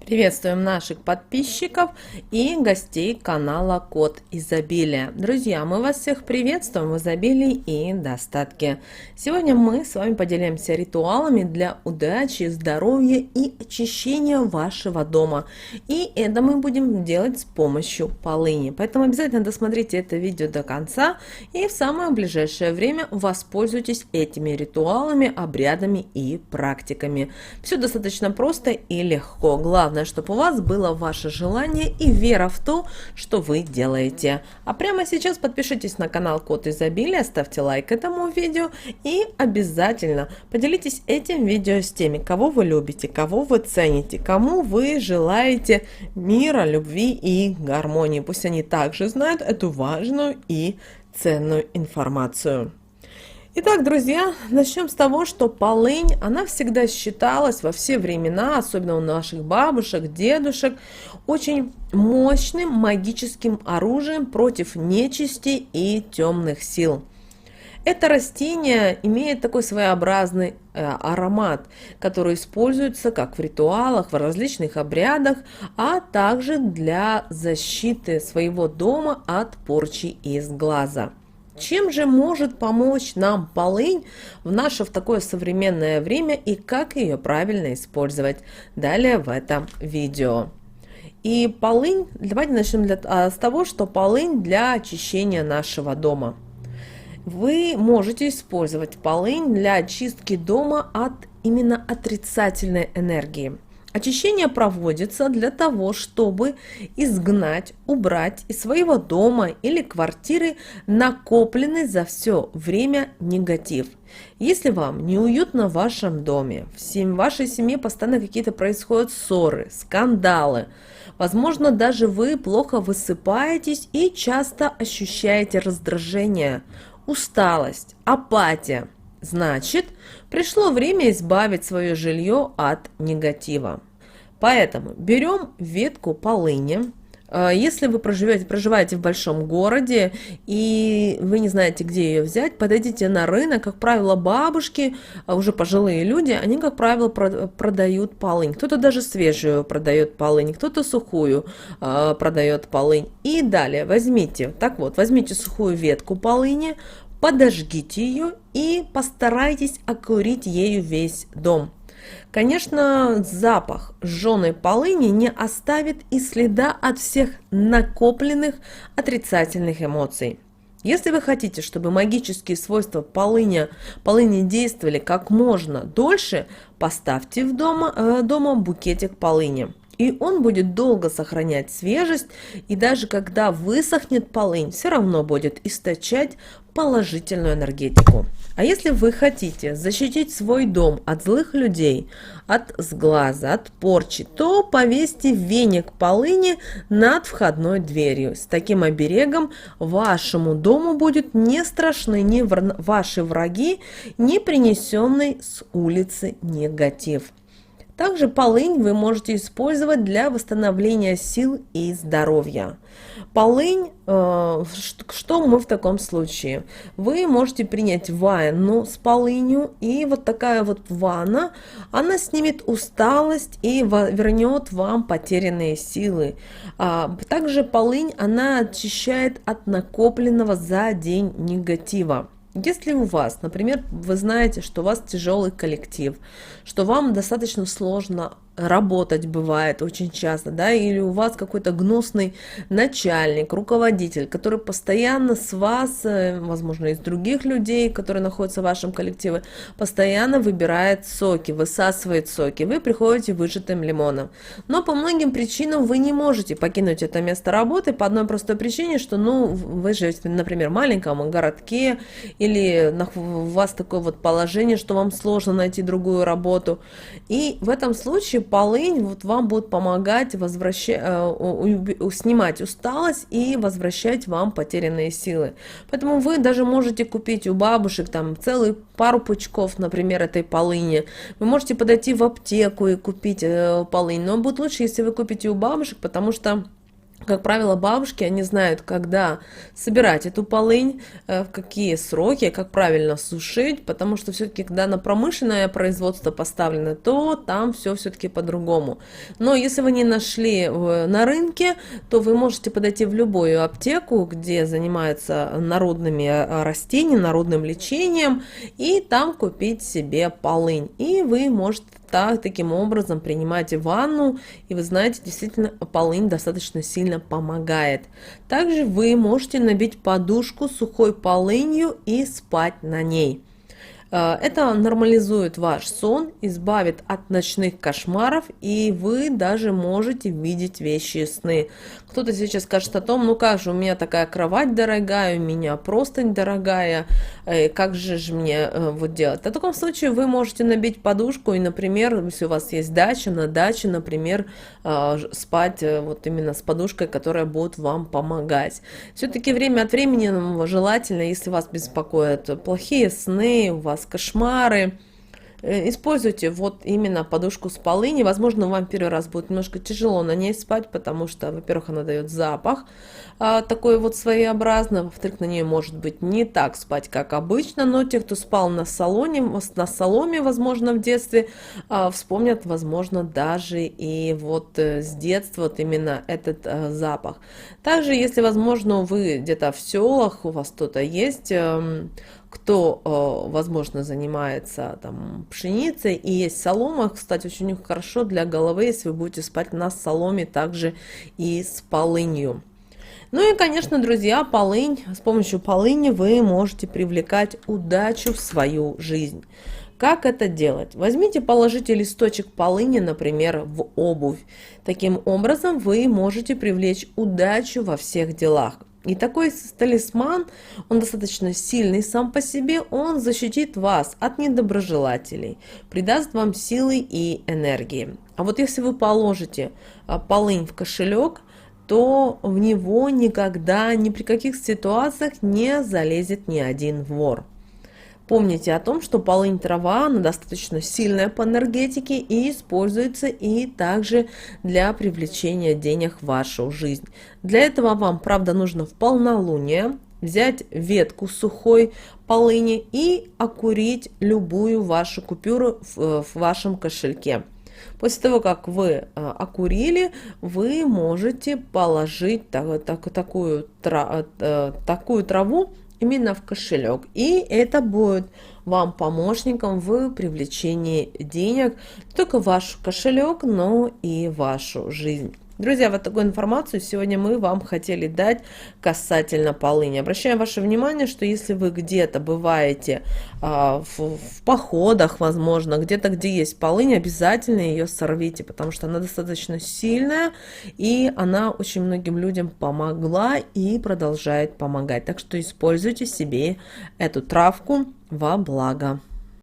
Приветствуем наших подписчиков и гостей канала Код Изобилия. Друзья, мы вас всех приветствуем в изобилии и достатке. Сегодня мы с вами поделимся ритуалами для удачи, здоровья и очищения вашего дома. И это мы будем делать с помощью полыни. Поэтому обязательно досмотрите это видео до конца и в самое ближайшее время воспользуйтесь этими ритуалами, обрядами и практиками. Все достаточно просто и легко. Главное, чтобы у вас было ваше желание и вера в то, что вы делаете. А прямо сейчас подпишитесь на канал Код Изобилия, ставьте лайк этому видео и обязательно поделитесь этим видео с теми, кого вы любите, кого вы цените, кому вы желаете мира, любви и гармонии. Пусть они также знают эту важную и ценную информацию. Итак, друзья, начнем с того, что полынь, она всегда считалась во все времена, особенно у наших бабушек, дедушек, очень мощным магическим оружием против нечисти и темных сил. Это растение имеет такой своеобразный аромат, который используется как в ритуалах, в различных обрядах, а также для защиты своего дома от порчи из глаза. Чем же может помочь нам полынь в наше в такое современное время и как ее правильно использовать? Далее в этом видео. И полынь, давайте начнем с того, что полынь для очищения нашего дома. Вы можете использовать полынь для очистки дома от именно отрицательной энергии. Очищение проводится для того, чтобы изгнать, убрать из своего дома или квартиры накопленный за все время негатив. Если вам неуютно в вашем доме, в вашей семье постоянно какие-то происходят ссоры, скандалы, возможно, даже вы плохо высыпаетесь и часто ощущаете раздражение, усталость, апатия, значит, пришло время избавить свое жилье от негатива. Поэтому берем ветку полыни. Если вы проживаете в большом городе и вы не знаете, где ее взять, подойдите на рынок. Как правило, бабушки, уже пожилые люди, они, как правило, продают полынь. Кто-то даже свежую продает полынь, кто-то сухую продает полынь. И далее возьмите сухую ветку полыни, подожгите ее и постарайтесь окурить ею весь дом. Конечно, запах жженой полыни не оставит и следа от всех накопленных отрицательных эмоций. Если вы хотите, чтобы магические свойства полыни действовали как можно дольше, поставьте дома букетик полыни. И он будет долго сохранять свежесть, и даже когда высохнет полынь, все равно будет источать положительную энергетику. А если вы хотите защитить свой дом от злых людей, от сглаза, от порчи, то повесьте веник полыни над входной дверью. С таким оберегом вашему дому будут не страшны ни ваши враги, ни принесенный с улицы негатив. Также полынь вы можете использовать для восстановления сил и здоровья. Полынь, что мы в таком случае? Вы можете принять ванну с полынью, и вот такая вот ванна, она снимет усталость и вернет вам потерянные силы. Также полынь, она очищает от накопленного за день негатива. Если у вас, например, вы знаете, что у вас тяжелый коллектив, что вам достаточно сложно работать бывает очень часто, да, или у вас какой-то гнусный начальник, руководитель, который постоянно с вас, возможно, из других людей, которые находятся в вашем коллективе, постоянно выбирает соки, высасывает соки, вы приходите выжатым лимоном. Но по многим причинам вы не можете покинуть это место работы по одной простой причине, что, вы живете, например, в маленьком городке, или у вас такое вот положение, что вам сложно найти другую работу. И в этом случае полынь вам будет помогать снимать усталость и возвращать вам потерянные силы. Поэтому вы даже можете купить у бабушек целую пару пучков, например, этой полыни. Вы можете подойти в аптеку и купить полынь. Но будет лучше, если вы купите у бабушек, потому что Как правило, бабушки, они знают, когда собирать эту полынь, в какие сроки, как правильно сушить, потому что все-таки, когда на промышленное производство поставлено, то там все-таки по-другому. Но если вы не нашли на рынке, то вы можете подойти в любую аптеку, где занимаются народными растениями, народным лечением, и там купить себе полынь. И вы можете таким образом принимаете ванну, и вы знаете, действительно полынь достаточно сильно помогает. Также вы можете набить подушку сухой полынью и спать на ней. Это нормализует ваш сон, избавит от ночных кошмаров, и вы даже можете видеть вещи сны. Кто-то сейчас скажет о том, ну как же, у меня такая кровать дорогая, у меня простынь дорогая, как же мне вот делать? В таком случае вы можете набить подушку и, например, если у вас есть дача, на даче, например, спать вот именно с подушкой, которая будет вам помогать. Все-таки время от времени желательно, если вас беспокоят плохие сны, у вас кошмары, используйте вот именно подушку с полыни. Возможно, вам первый раз будет немножко тяжело на ней спать, потому что, во-первых, она дает запах такой вот своеобразный, во-вторых, на ней может быть не так спать, как обычно, но те, кто спал на соломе, возможно, в детстве, вспомнят, возможно, даже и вот с детства вот именно этот запах. Также, если, возможно, вы где-то в селах, у вас кто-то есть, кто, возможно, занимается там пшеницей и есть солома, кстати, очень хорошо для головы, если вы будете спать на соломе, также и с полынью. Ну и, конечно, друзья, с помощью полыни вы можете привлекать удачу в свою жизнь. Как это делать? Возьмите, положите листочек полыни, например, в обувь. Таким образом вы можете привлечь удачу во всех делах. И такой талисман, он достаточно сильный сам по себе, он защитит вас от недоброжелателей, придаст вам силы и энергии. А вот если вы положите полынь в кошелек, то в него никогда, ни при каких ситуациях не залезет ни один вор. Помните о том, что полынь трава, она достаточно сильная по энергетике и используется и также для привлечения денег в вашу жизнь. Для этого вам, правда, нужно в полнолуние взять ветку сухой полыни и окурить любую вашу купюру в вашем кошельке. После того, как вы окурили, вы можете положить такую траву именно в кошелек. И это будет вам помощником в привлечении денег не только в ваш кошелек, но и в вашу жизнь. Друзья, вот такую информацию сегодня мы вам хотели дать касательно полыни. Обращаем ваше внимание, что если вы где-то бываете в походах, возможно, где-то, где есть полынь, обязательно ее сорвите, потому что она достаточно сильная, и она очень многим людям помогла и продолжает помогать. Так что используйте себе эту травку во благо.